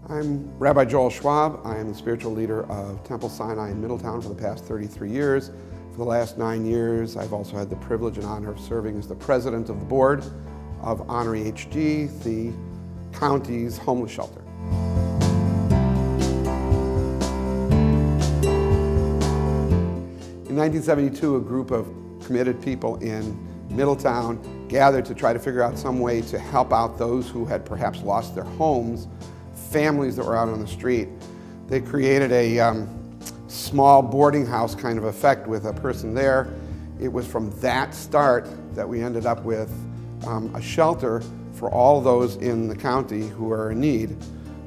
I'm Rabbi Joel Schwab. I am the spiritual leader of Temple Sinai in Middletown for the past 33 years. For the last 9 years, I've also had the privilege and honor of serving as the president of the board of Honor EHG, the county's homeless shelter. In 1972, a group of committed people in Middletown gathered to try to figure out some way to help out those who had perhaps lost their homes, families that were out on the street. They created a small boarding house kind of effect with a person there. It was from that start that we ended up with a shelter for all those in the county who are in need.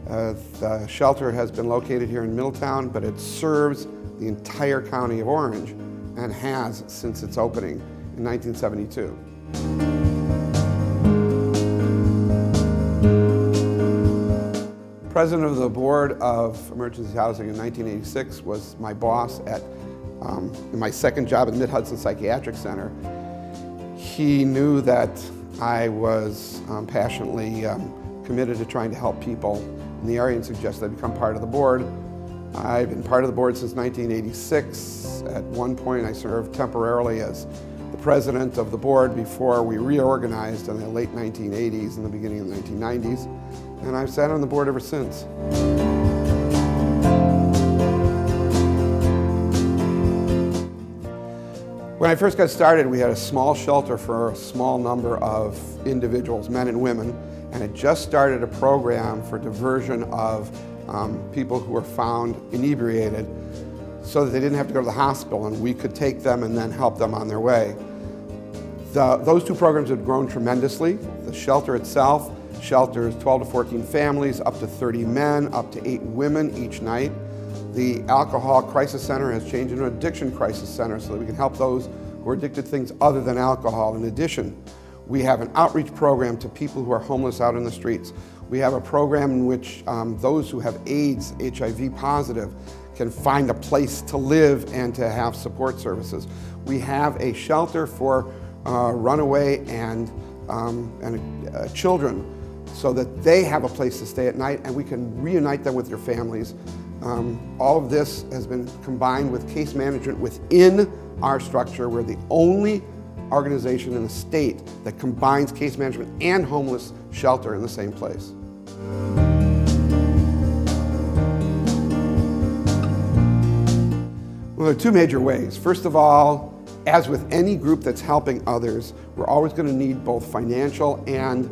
The shelter has been located here in Middletown, but it serves the entire county of Orange and has since its opening in 1972. President of the Board of Emergency Housing in 1986 was my boss in my second job at Mid-Hudson Psychiatric Center. He knew that I was passionately committed to trying to help people in the area and suggested I become part of the board. I've been part of the board since 1986. At one point I served temporarily as the president of the board before we reorganized in the late 1980s and the beginning of the 1990s. And I've sat on the board ever since. When I first got started, we had a small shelter for a small number of individuals, men and women, and had just started a program for diversion of people who were found inebriated so that they didn't have to go to the hospital and we could take them and then help them on their way. Those two programs have grown tremendously. The shelter itself shelters 12 to 14 families, up to 30 men, up to 8 women each night. The Alcohol Crisis Center has changed into an Addiction Crisis Center so that we can help those who are addicted to things other than alcohol. In addition, we have an outreach program to people who are homeless out in the streets. We have a program in which those who have AIDS, HIV positive, can find a place to live and to have support services. We have a shelter for runaway and children, so that they have a place to stay at night and we can reunite them with their families. All of this has been combined with case management within our structure. We're the only organization in the state that combines case management and homeless shelter in the same place. Well, there are two major ways. First of all, as with any group that's helping others, we're always going to need both financial and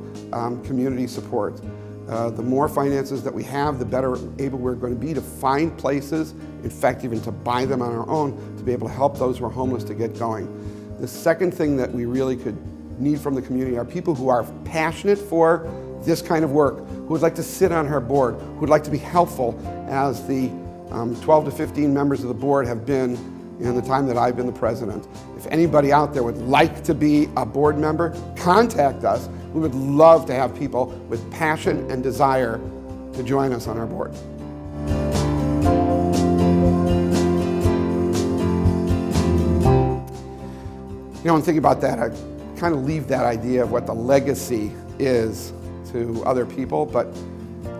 community support. The more finances that we have, the better able we're going to be to find places, in fact even to buy them on our own, to be able to help those who are homeless to get going. The second thing that we really could need from the community are people who are passionate for this kind of work, who would like to sit on our board, who would like to be helpful, as the 12 to 15 members of the board have been in the time that I've been the president. If anybody out there would like to be a board member, contact us. We would love to have people with passion and desire to join us on our board. You know, when thinking about that, I kind of leave that idea of what the legacy is to other people, but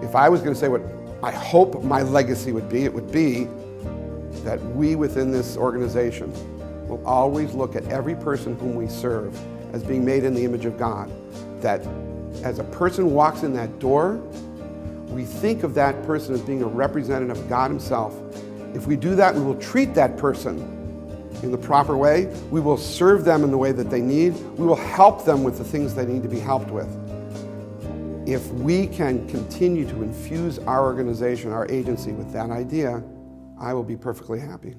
if I was going to say what I hope my legacy would be, it would be that we within this organization will always look at every person whom we serve as being made in the image of God. That as a person walks in that door, we think of that person as being a representative of God Himself. If we do that, we will treat that person in the proper way. We will serve them in the way that they need. We will help them with the things they need to be helped with. If we can continue to infuse our organization, our agency with that idea, I will be perfectly happy.